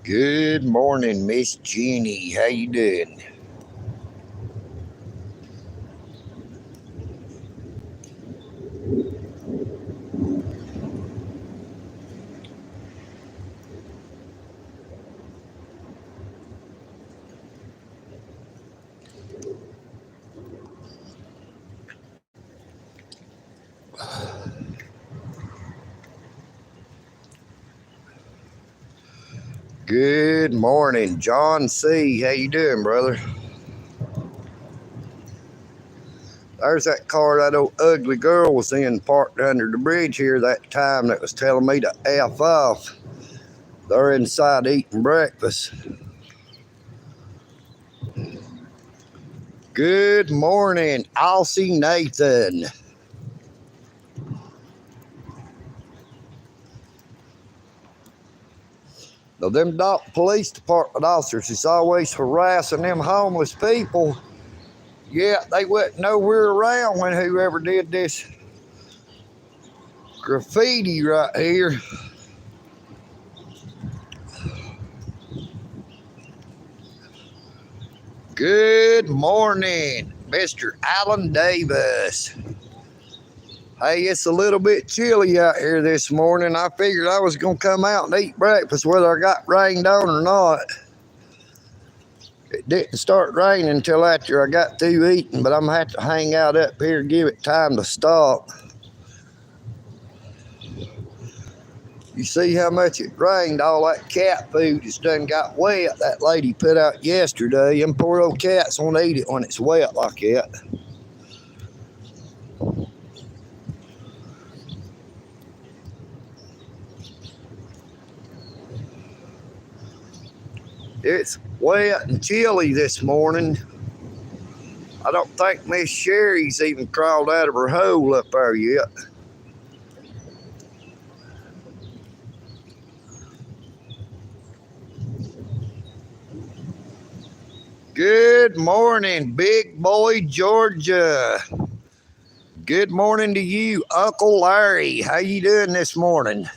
Good morning, Miss Jeannie. How you doing? Good morning, John C. How you doing, brother? There's that car that old ugly girl was in parked under the bridge here that time that was telling me to F off. They're inside eating breakfast. Good morning, Alcy Nathan. Now, them police department officers is always harassing them homeless people. Yeah, they wasn't nowhere around when whoever did this graffiti right here. Good morning, Mr. Alan Davis. Hey, it's a little bit chilly out here this morning. I figured I was going to come out and eat breakfast whether I got rained on or not. It didn't start raining until after I got through eating, but I'm going to have to hang out up here and give it time to stop. You see how much it rained? All that cat food just done got wet. That lady put out yesterday. Them poor old cats won't eat it when it's wet like that. It's wet and chilly this morning. I don't think Miss Sherry's even crawled out of her hole up there yet. Good morning, Big Boy Georgia. Good morning to you, Uncle Larry. How you doing this morning?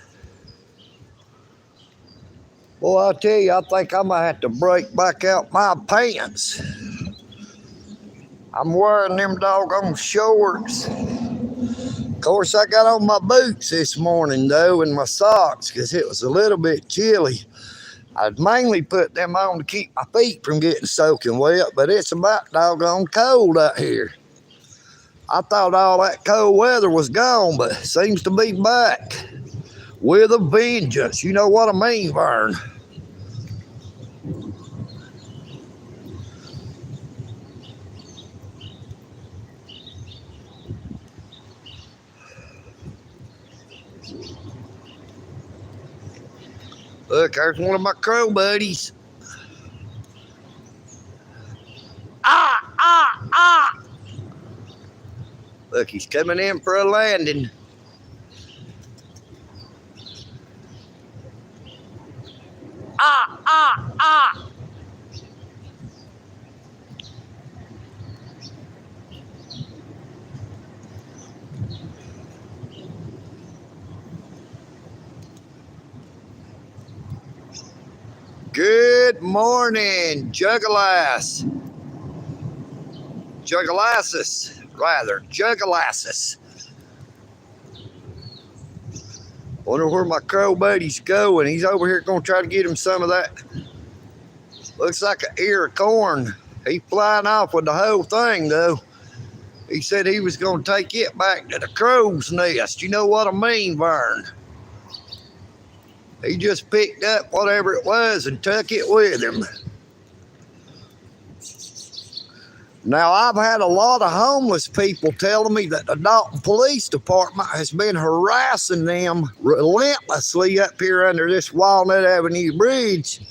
Well, I'll tell you, I think I'm going to have to break back out my pants. I'm wearing them doggone shorts. Of course, I got on my boots this morning, though, and my socks, because it was a little bit chilly. I'd mainly put them on to keep my feet from getting soaking wet, but it's about doggone cold out here. I thought all that cold weather was gone, but it seems to be back with a vengeance. You know what I mean, Vern? Look, there's one of my crow buddies. Ah! Look, he's coming in for a landing. Ah! Good morning, Jugalassus. Wonder where my crow buddy's going. He's over here going to try to get him some of that. Looks like an ear of corn. He's flying off with the whole thing, though. He said he was going to take it back to the crow's nest. You know what I mean, Vern? He just picked up whatever it was and took it with him. Now, I've had a lot of homeless people telling me that the Dalton Police Department has been harassing them relentlessly up here under this Walnut Avenue Bridge,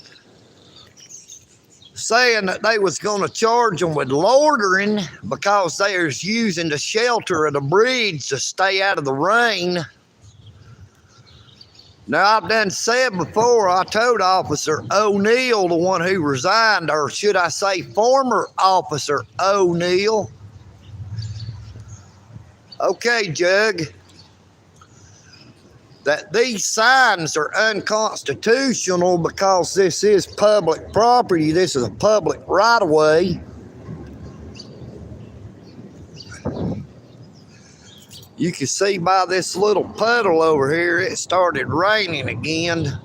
saying that they was going to charge them with loitering because they was using the shelter of the bridge to stay out of the rain. Now, I've done said before, I told Officer O'Neill, the one who resigned, or should I say former Officer O'Neill. Okay, Jug. that these signs are unconstitutional because this is public property. This is a public right-of-way. You can see by this little puddle over here, it started raining again.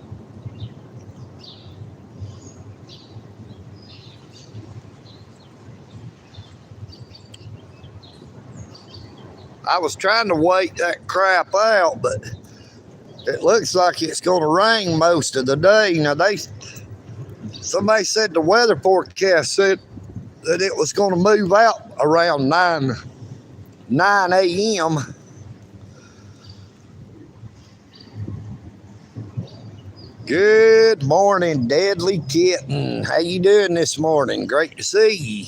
I was trying to wait that crap out, but it looks like it's going to rain most of the day. Now, somebody said the weather forecast said that it was going to move out around 9 a.m. Good morning, Deadly Kitten. How you doing this morning? Great to see you.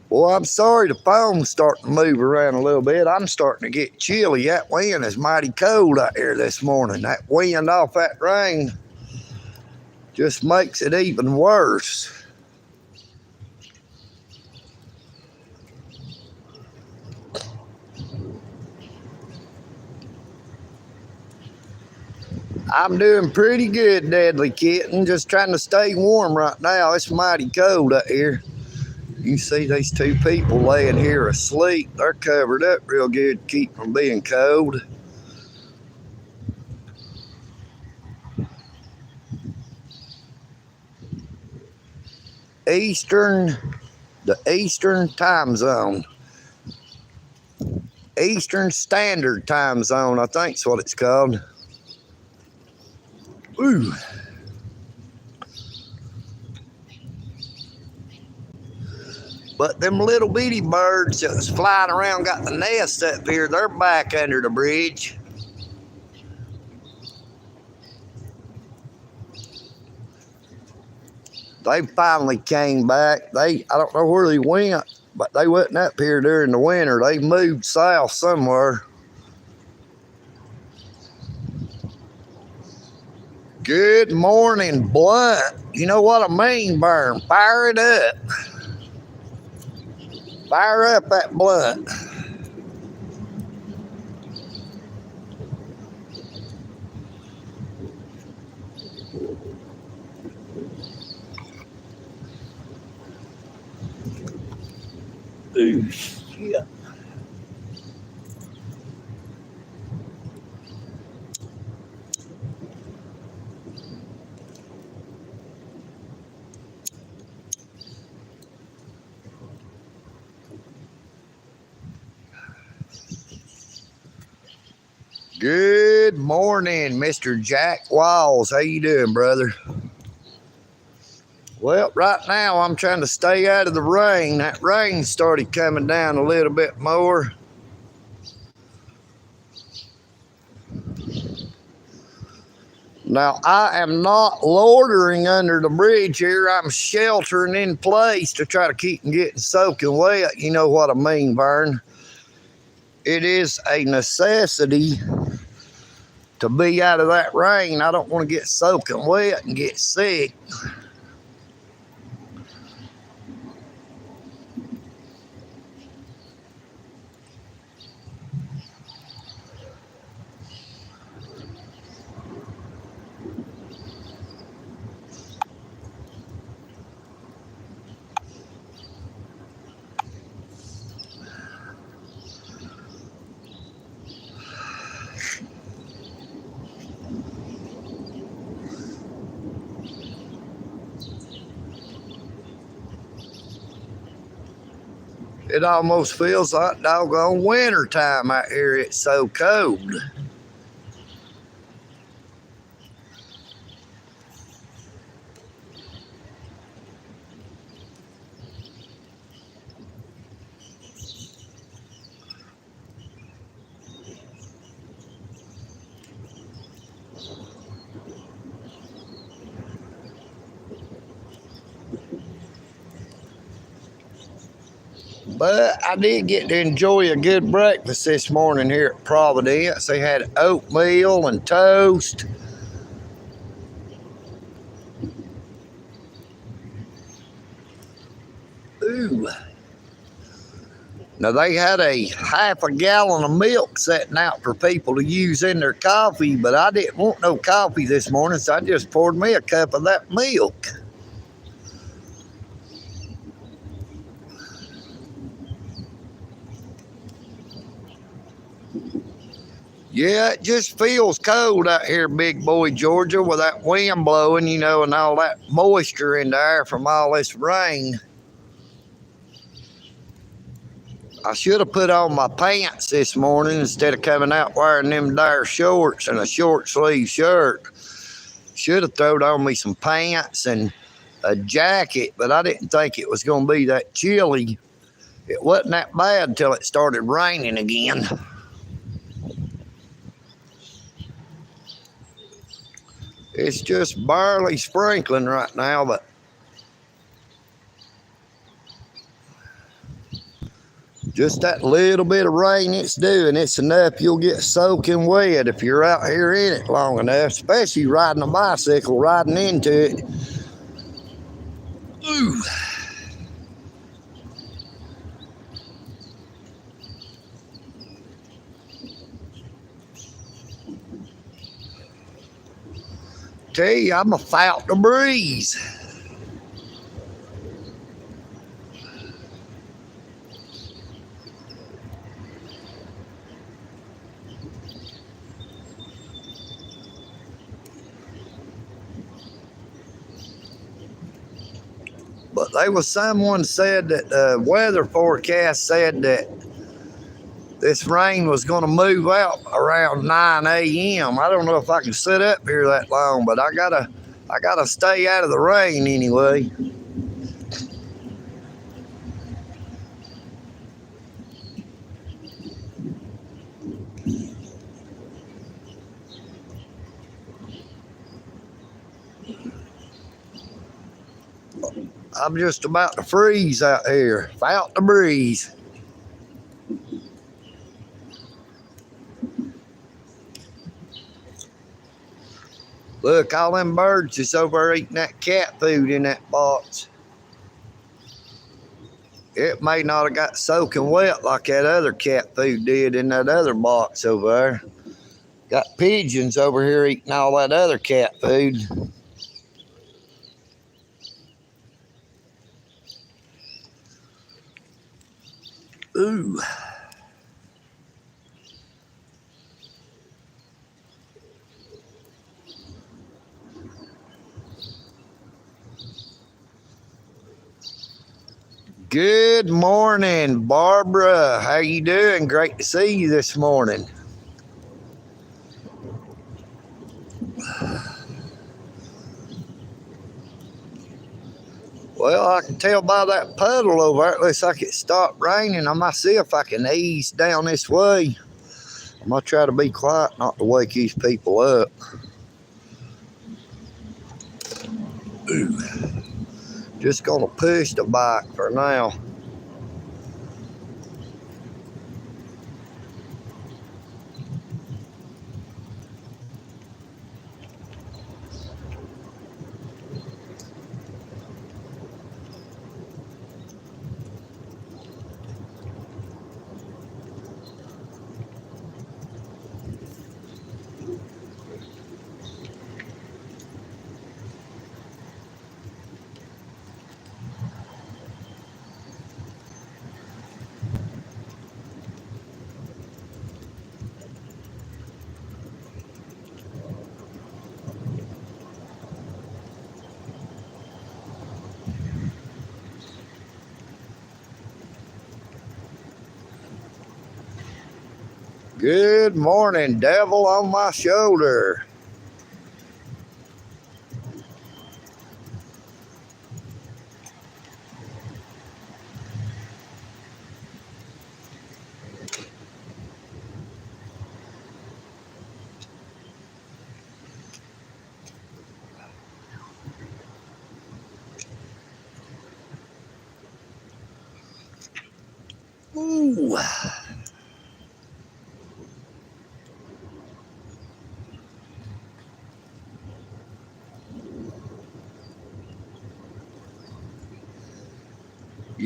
Well, I'm sorry the phone's starting to move around a little bit. I'm starting to get chilly. That wind is mighty cold out here this morning. That wind off that rain just makes it even worse. I'm doing pretty good, Deadly Kitten. Just trying to stay warm right now. It's mighty cold out here. You see these two people laying here asleep. They're covered up real good to keep from being cold. The Eastern time zone. Eastern Standard Time Zone, I think is what it's called. Ooh. But them little bitty birds that was flying around, got the nest up here, they're back under the bridge. They finally came back. I don't know where they went, but they wasn't up here during the winter. They moved south somewhere. Good morning, Blunt. You know what I mean, Vern? Fire it up. Fire up that blunt. Ooh, shit. Good morning, Mr. Jack Walls. How you doing, brother? Well, right now I'm trying to stay out of the rain. That rain started coming down a little bit more. Now, I am not loitering under the bridge here. I'm sheltering in place to try to keep from getting soaking wet. You know what I mean, Vern. It is a necessity to be out of that rain. I don't want to get soaking wet and get sick. It almost feels like doggone winter time out here. It's so cold. But I did get to enjoy a good breakfast this morning here at Providence. They had oatmeal and toast. Ooh. Now, they had a half a gallon of milk sitting out for people to use in their coffee, but I didn't want no coffee this morning, so I just poured me a cup of that milk. Yeah, it just feels cold out here, big boy Georgia, with that wind blowing, you know, and all that moisture in the air from all this rain. I should have put on my pants this morning instead of coming out wearing them dire shorts and a short sleeve shirt. Should have thrown on me some pants and a jacket, but I didn't think it was going to be that chilly. It wasn't that bad until it started raining again. It's just barely sprinkling right now, but just that little bit of rain it's doing, it's enough you'll get soaking wet if you're out here in it long enough, especially riding a bicycle, riding into it. Ooh. Tell you, I'm a felt the breeze. But there was someone said that the weather forecast said that this rain was going to move out around 9 a.m. I don't know if I can sit up here that long, but I gotta stay out of the rain anyway. I'm just about to freeze out here. Out the breeze. Look, all them birds is over there eating that cat food in that box. It may not have got soaking wet like that other cat food did in that other box over there. Got pigeons over here eating all that other cat food. Ooh. Good morning, Barbara. How you doing? Great to see you this morning. Well, I can tell by that puddle over there, it looks like it stopped raining. I might see if I can ease down this way. I'm going to try to be quiet, not to wake these people up. Ooh. Just going to push the bike for now. Good morning, devil on my shoulder. Ooh.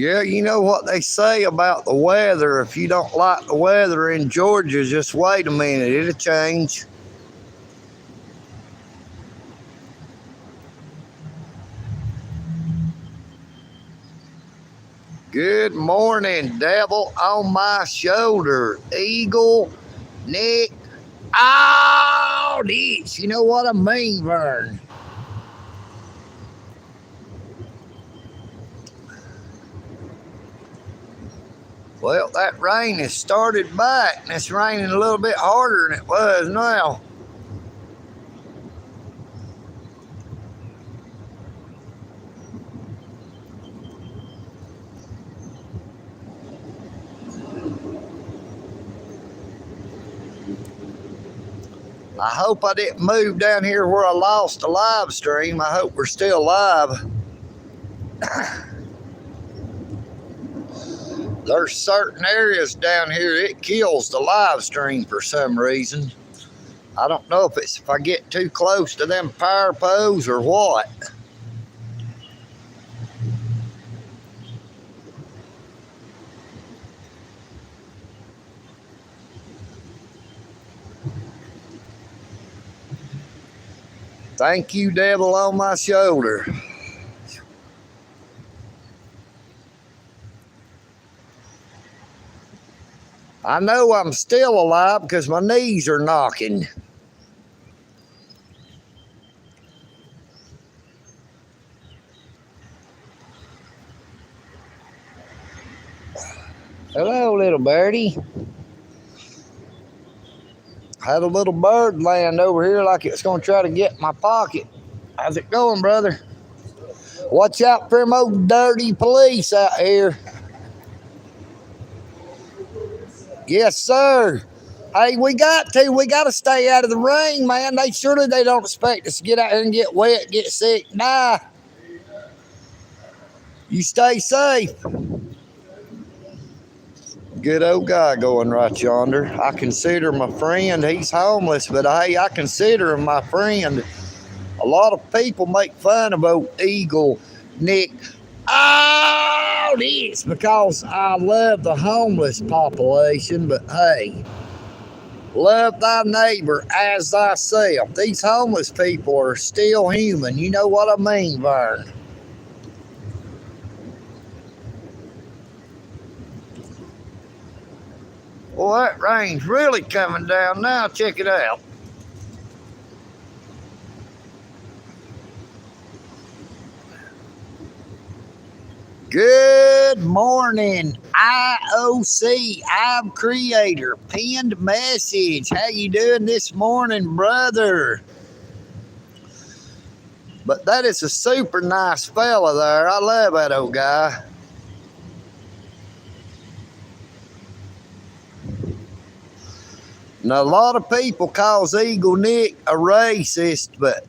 Yeah, you know what they say about the weather. If you don't like the weather in Georgia, just wait a minute. It'll change. Good morning, devil on my shoulder. EagleNick. Oh, this. You know what I mean, Vern? Well, that rain has started back, and it's raining a little bit harder than it was now. I hope I didn't move down here where I lost the live stream. I hope we're still live. There's certain areas down here, it kills the live stream for some reason. I don't know if it's if I get too close to them power poles or what. Thank you, devil on my shoulder. I know I'm still alive because my knees are knocking. Hello, little birdie. Had a little bird land over here like it's going to try to get my pocket. How's it going, brother? Watch out for them old dirty police out here. Yes, sir. Hey, we got to stay out of the rain, man. Surely they don't expect us to get out here and get wet, get sick, die. You stay safe. Good old guy going right yonder. I consider my friend. He's homeless, but hey, I consider him my friend. A lot of people make fun of old EagleNick. Oh, this because I love the homeless population, but hey, love thy neighbor as thyself. These homeless people are still human. You know what I mean, Vern? Well, that rain's really coming down now. Check it out. Good morning, IOC. I'm creator. Pinned message. How you doing this morning, brother? But that is a super nice fella there. I love that old guy. Now, a lot of people calls EagleNick a racist, but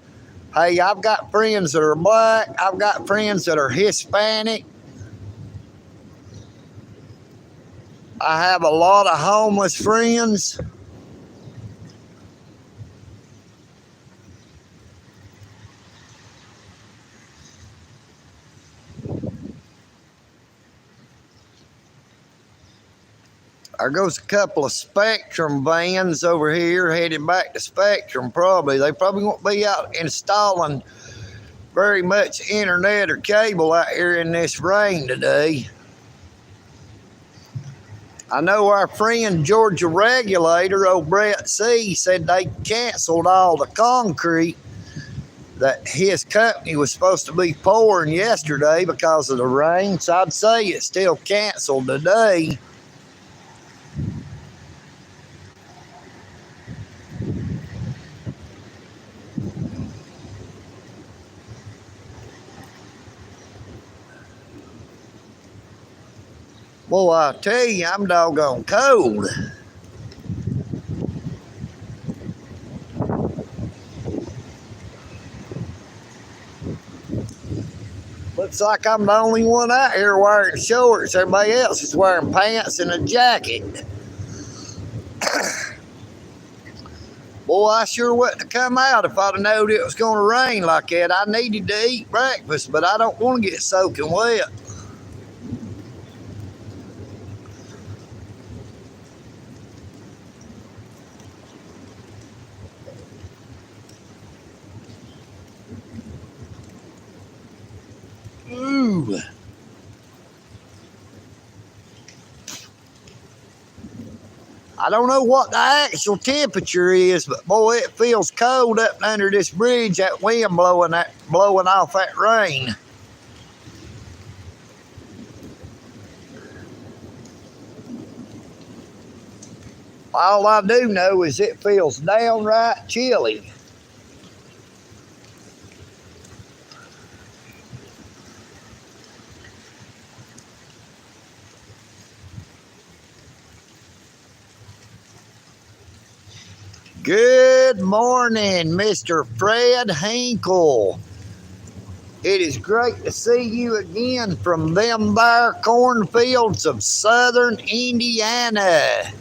hey, I've got friends that are black. I've got friends that are Hispanic. I have a lot of homeless friends. There goes a couple of Spectrum vans over here headed back to Spectrum probably. They probably won't be out installing very much internet or cable out here in this rain today. I know our friend Georgia Regulator, old Brett C, said they canceled all the concrete that his company was supposed to be pouring yesterday because of the rain. So I'd say it's still canceled today. Well, I tell you, I'm doggone cold. Looks like I'm the only one out here wearing shorts. Everybody else is wearing pants and a jacket. Boy, I sure wouldn't have come out if I'd have known it was going to rain like that. I needed to eat breakfast, but I don't want to get soaking wet. I don't know what the actual temperature is, but boy, it feels cold up under this bridge, that wind blowing off that rain. All I do know is it feels downright chilly. Good morning, Mr. Fred Hinkle. It is great to see you again from them there cornfields of southern Indiana.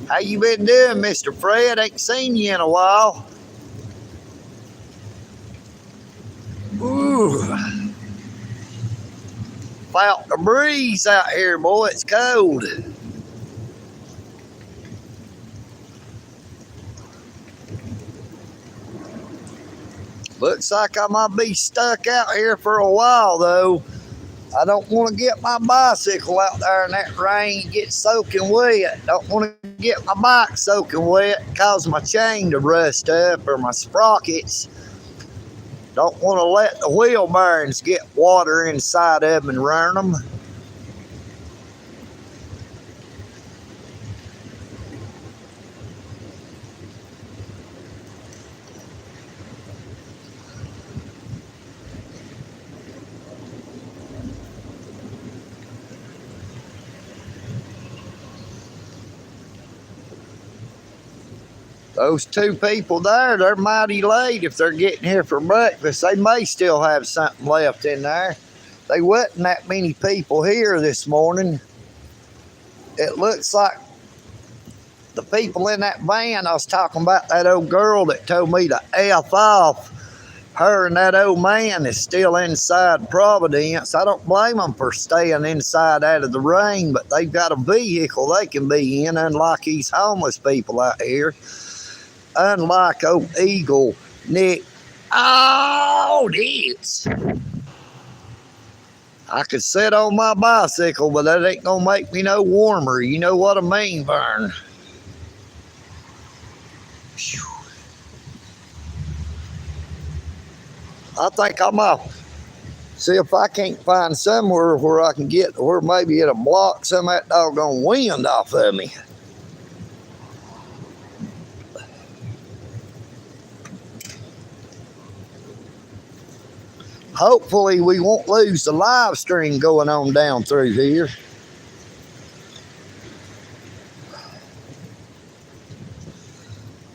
How you been doing, Mr. Fred? Ain't seen you in a while. Ooh. Felt the breeze out here, boy. It's cold. Looks like I might be stuck out here for a while, though. I don't want to get my bicycle out there in that rain and get soaking wet. Don't want to get my bike soaking wet, cause my chain to rust up or my sprockets. Don't want to let the wheel bearings get water inside of them and run them. Those two people there, they're mighty late if they're getting here for breakfast. They may still have something left in there. They wasn't that many people here this morning. It looks like the people in that van I was talking about, that old girl that told me to F off, her and that old man is still inside Providence. I don't blame them for staying inside out of the rain, but they've got a vehicle they can be in, unlike these homeless people out here. Unlike old EagleNick. Oh, this. I could sit on my bicycle, but that ain't gonna make me no warmer. You know what I mean, Vern? Whew. I think I'm off. See if I can't find somewhere where I can get, where maybe it'll block some of that doggone wind off of me. Hopefully we won't lose the live stream going on down through here.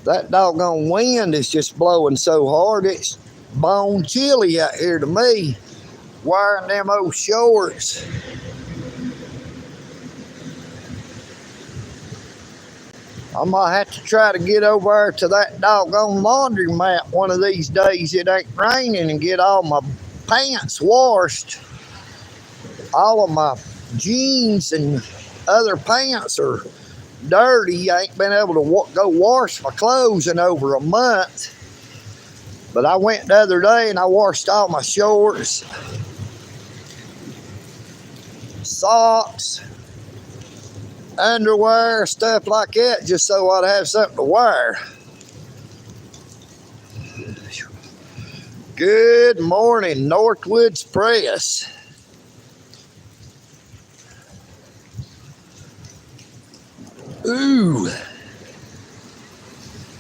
That doggone wind is just blowing so hard, it's bone chilly out here to me, wearing them old shorts. I might have to try to get over there to that doggone laundromat one of these days it ain't raining and get all my pants washed. All of my jeans and other pants are dirty. I ain't been able to go wash my clothes in over a month. But I went the other day and I washed all my shorts, socks, underwear, stuff like that, just so I'd have something to wear. Good morning, Northwoods Press. Ooh,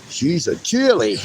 she's a chilly.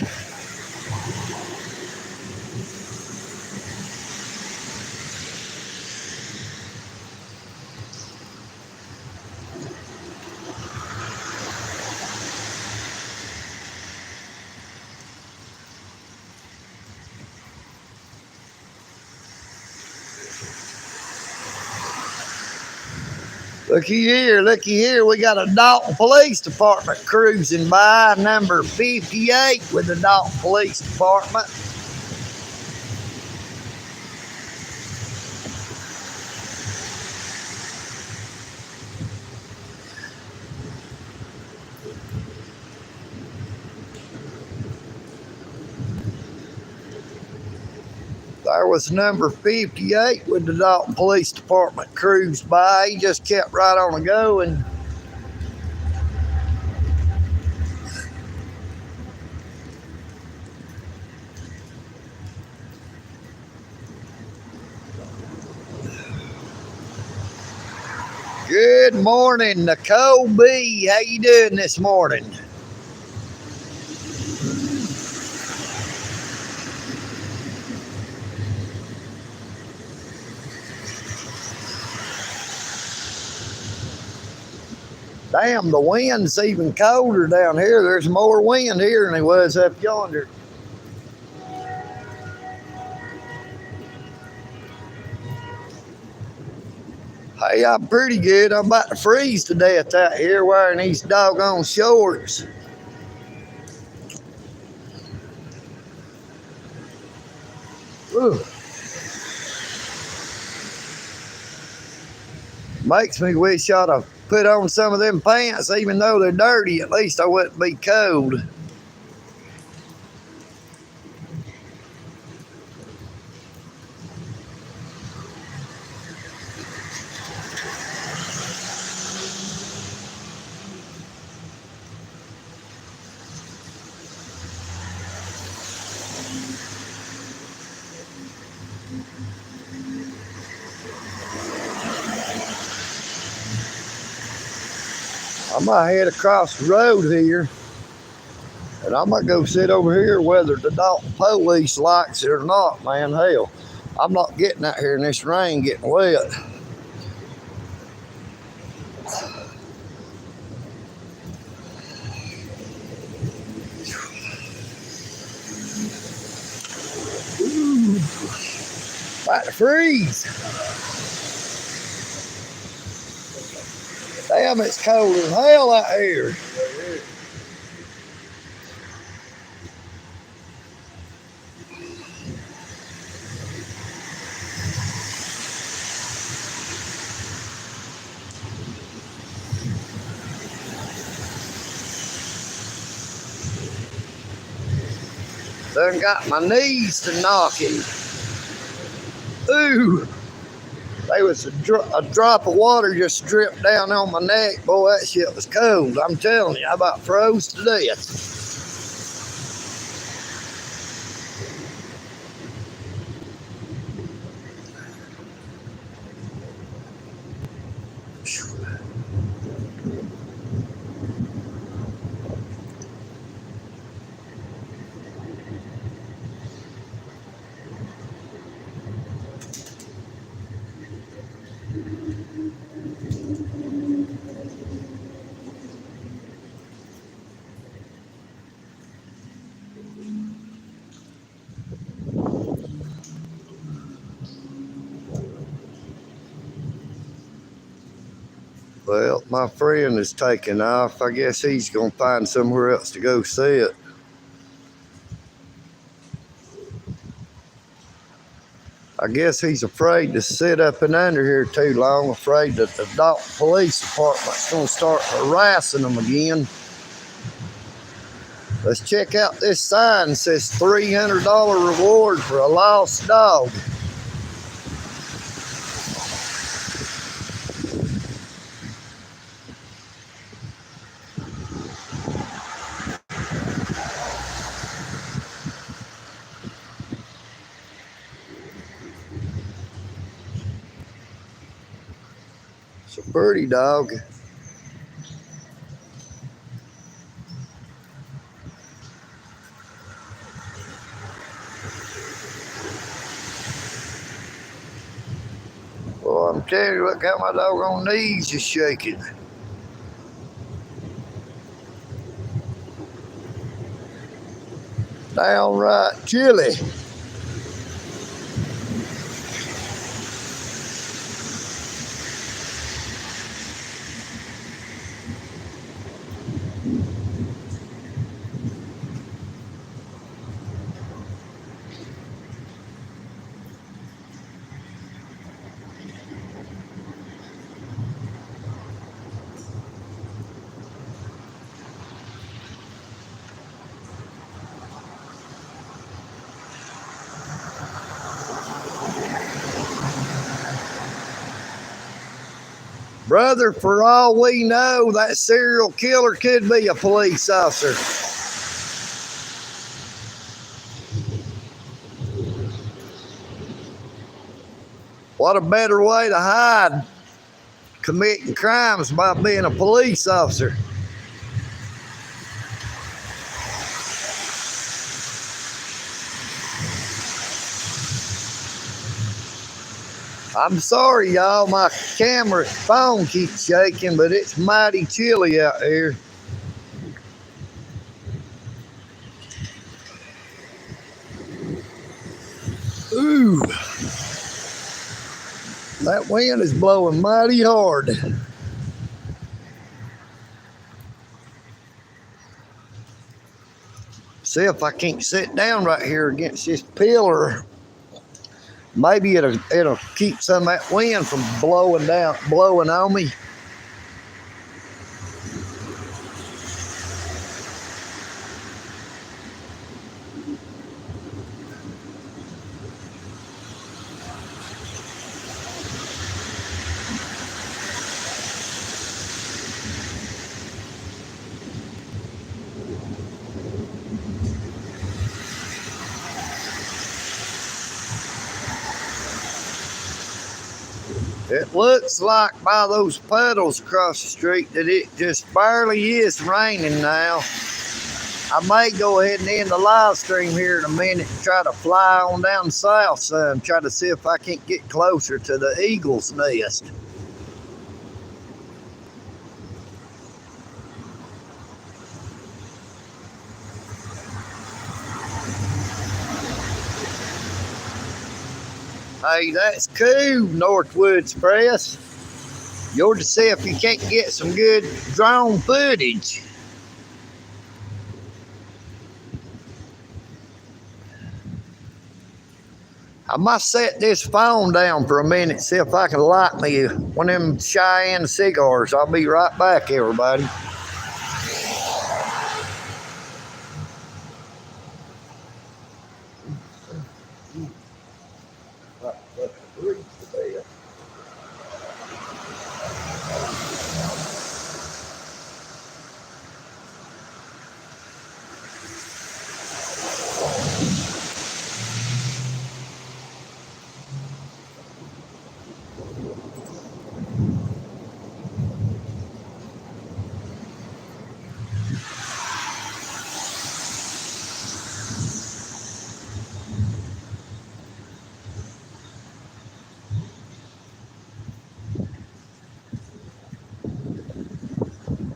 Looky here, we got a Dalton Police Department cruising by, number 58 with the Dalton Police Department. There was number 58 with the Dalton Police Department cruised by. He just kept right on going. Good morning, Nicole B. How you doing this morning? Damn, the wind's even colder down here. There's more wind here than there was up yonder. Hey, I'm pretty good. I'm about to freeze to death out here wearing these doggone shorts. Ooh. Makes me wish I'd have put on some of them pants, even though they're dirty. At least I wouldn't be cold. I'm gonna head across the road here, and I'm gonna go sit over here whether the Dalton police likes it or not, man. Hell, I'm not getting out here in this rain getting wet. Ooh, about to freeze. Damn, it's cold as hell out here. Done got my knees to knocking. Ooh. There was a drop of water just dripped down on my neck. Boy, that shit was cold. I'm telling you, I about froze to death. Well, my friend is taking off. I guess he's going to find somewhere else to go sit. I guess he's afraid to sit up and under here too long, afraid that the Dalton Police Department's going to start harassing him again. Let's check out this sign. It says $300 reward for a lost dog. It's a pretty dog. Well, I'm telling you, look how my doggone knees is shaking. Downright chilly. Brother, for all we know, that serial killer could be a police officer. What a better way to hide committing crimes by being a police officer. I'm sorry, y'all. My camera phone keeps shaking, but it's mighty chilly out here. Ooh. That wind is blowing mighty hard. See if I can't sit down right here against this pillar. Maybe it'll keep some of that wind from blowing on me. It looks like by those puddles across the street that it just barely is raining now. I may go ahead and end the live stream here in a minute and try to fly on down south some, try to see if I can't get closer to the eagle's nest. Hey, that's cool, Northwoods Press. You're to see if you can't get some good drone footage. I must set this phone down for a minute, see if I can light me one of them Cheyenne cigars. I'll be right back, everybody.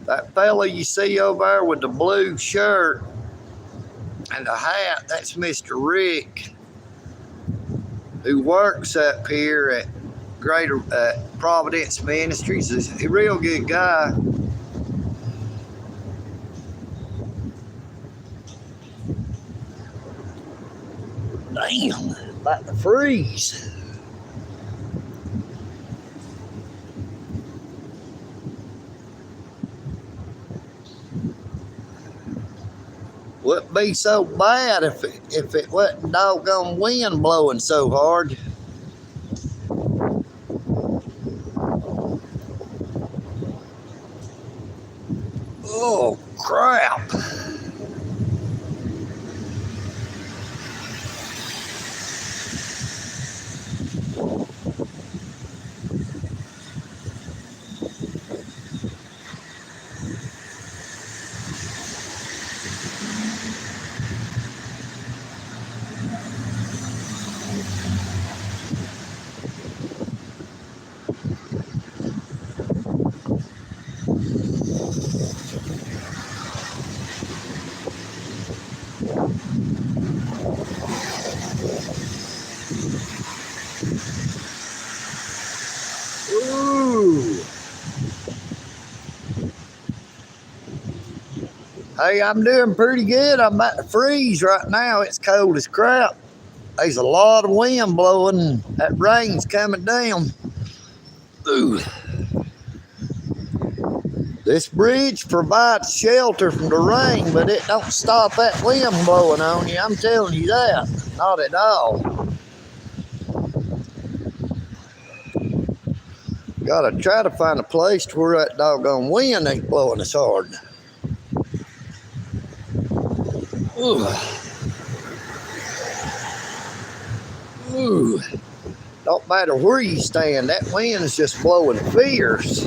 That fella you see over there with the blue shirt and the hat, that's Mr. Rick, who works up here at Greater Providence Ministries. He's a real good guy. Damn, about to freeze. Wouldn't be so bad if it wasn't doggone wind blowing so hard. Oh, crap. Ooh. Hey, I'm doing pretty good. I'm about to freeze right now. It's cold as crap. There's a lot of wind blowing. That rain's coming down. Ooh. This bridge provides shelter from the rain, but it don't stop that wind blowing on you. I'm telling you that. Not at all. Gotta try to find a place to where that doggone wind ain't blowing as hard. Ooh. Ooh. Don't matter where you stand, that wind is just blowing fierce.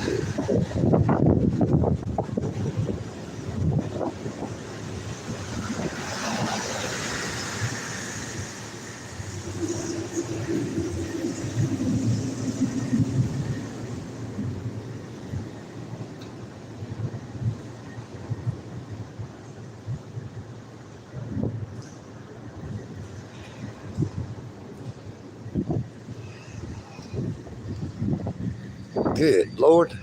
Good Lord.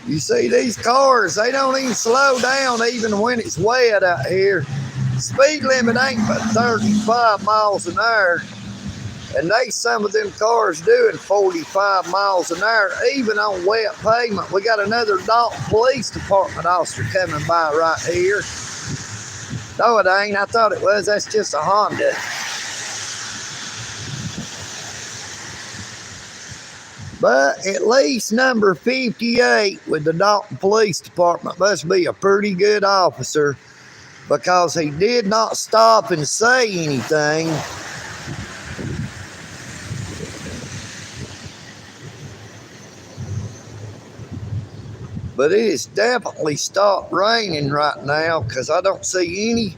You see these cars, they don't even slow down even when it's wet out here. Speed limit ain't but 35 miles an hour. And some of them cars doing 45 miles an hour, even on wet pavement. We got another Dalton Police Department officer coming by right here. No, it ain't. I thought it was. That's just a Honda. But at least number 58 with the Dalton Police Department must be a pretty good officer, because he did not stop and say anything. But it has definitely stopped raining right now, because I don't see any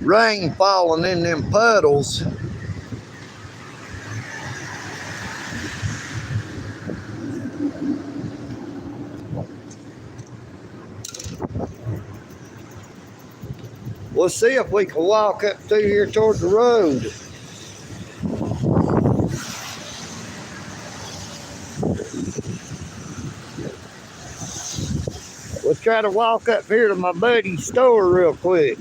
rain falling in them puddles. We'll see if we can walk up through here toward the road. We'll try to walk up here to my buddy's store real quick.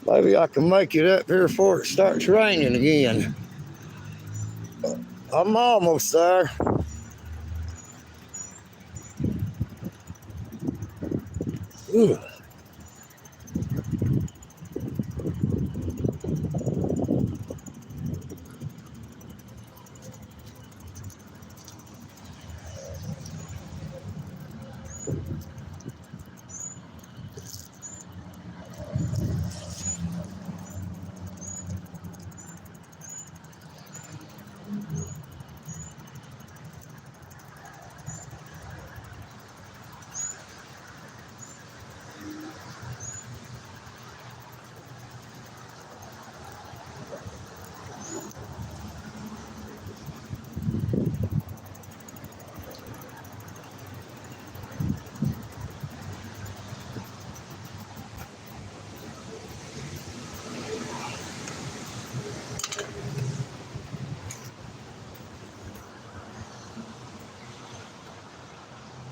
Maybe I can make it up here before it starts raining again. I'm almost there. Ooh.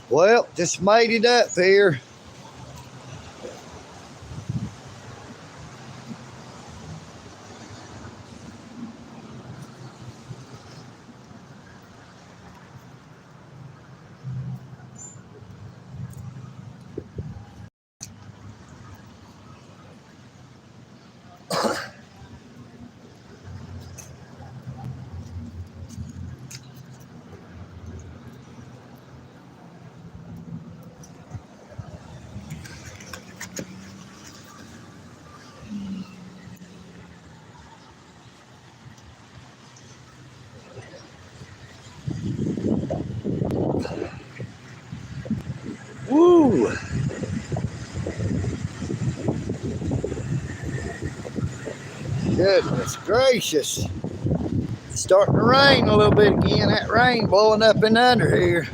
Well, just made it up here. Goodness gracious. It's starting to rain a little bit again. That rain blowing up and under here.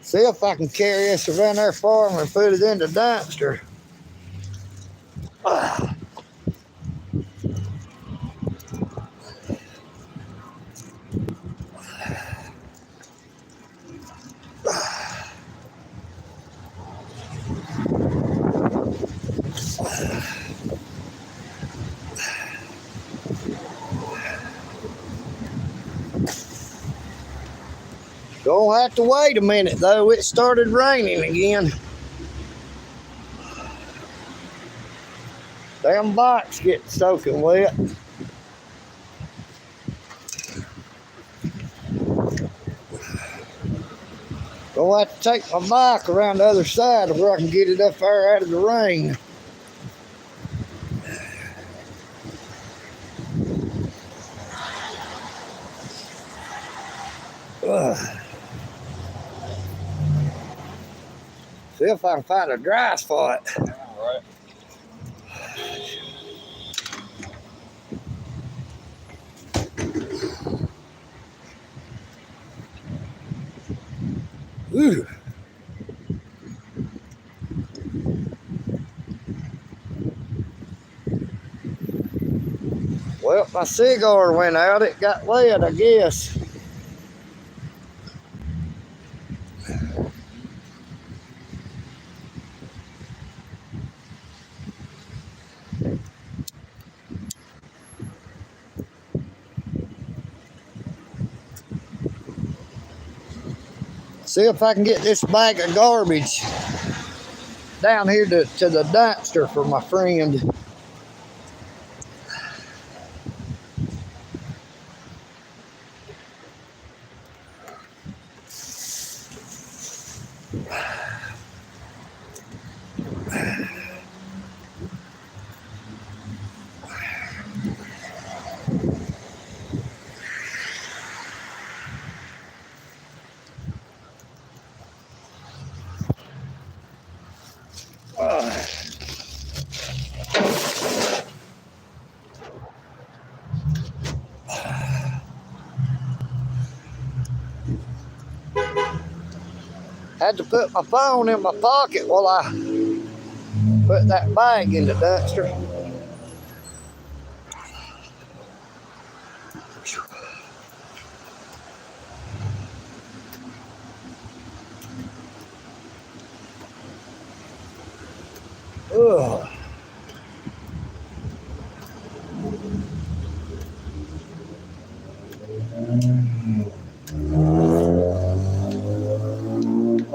See if I can carry this around there for them and put it in the dumpster. Don't have to wait a minute though, it started raining again. Damn bike's getting soaking wet. Gonna have to take my bike around the other side where I can get it up there out of the rain. See if I can find a dry spot. All right. Ooh. Well, my cigar went out. It got wet, I guess. See if I can get this bag of garbage down here to the dumpster for my friend. Had to put my phone in my pocket while I put that bag in the dumpster. Ugh.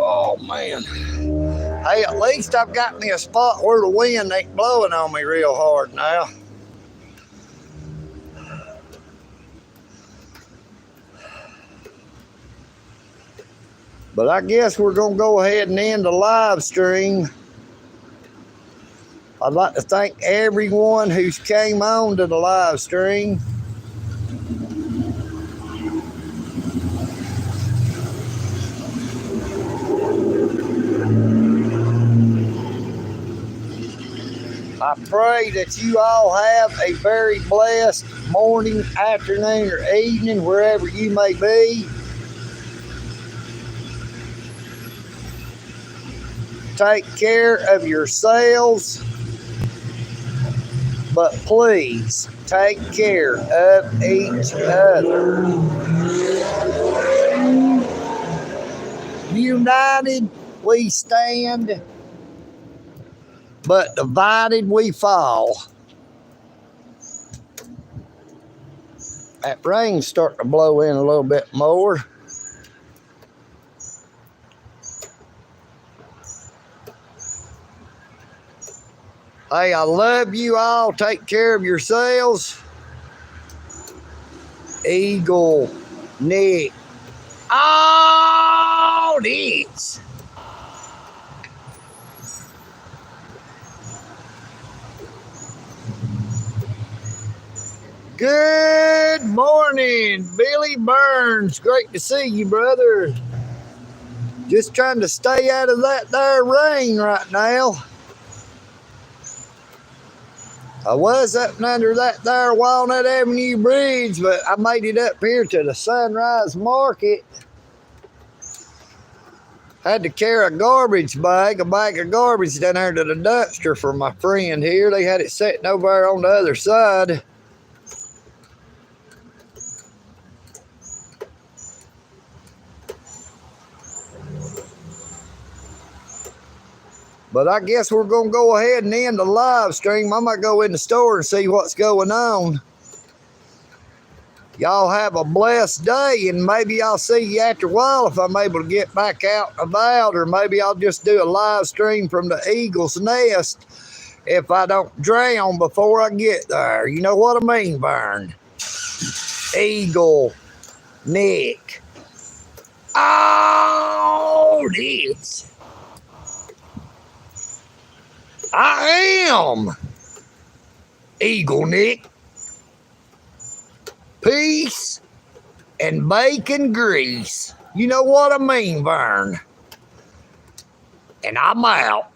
Oh man. Hey, at least I've got me a spot where the wind ain't blowing on me real hard now. But I guess we're gonna go ahead and end the live stream. I'd like to thank everyone who's came on to the live stream. I pray that you all have a very blessed morning, afternoon, or evening, wherever you may be. Take care of yourselves, but please take care of each other. United we stand, but divided we fall. That rain's starting to blow in a little bit more. Hey, I love you all. Take care of yourselves. EagleNick. All this. Good morning, Billy Burns. Great to see you, brother. Just trying to stay out of that there rain right now. I was up and under that there Walnut Avenue Bridge, but I made it up here to the Sunrise Market. Had to carry a garbage bag, a bag of garbage down there to the dumpster for my friend here. They had it sitting over there on the other side. But I guess we're going to go ahead and end the live stream. I might go in the store and see what's going on. Y'all have a blessed day, and maybe I'll see you after a while if I'm able to get back out and about, or maybe I'll just do a live stream from the Eagle's Nest if I don't drown before I get there. You know what I mean, Vern? EagleNick. Oh, this. I am EagleNick. Peace and bacon grease. You know what I mean, Vern? And I'm out.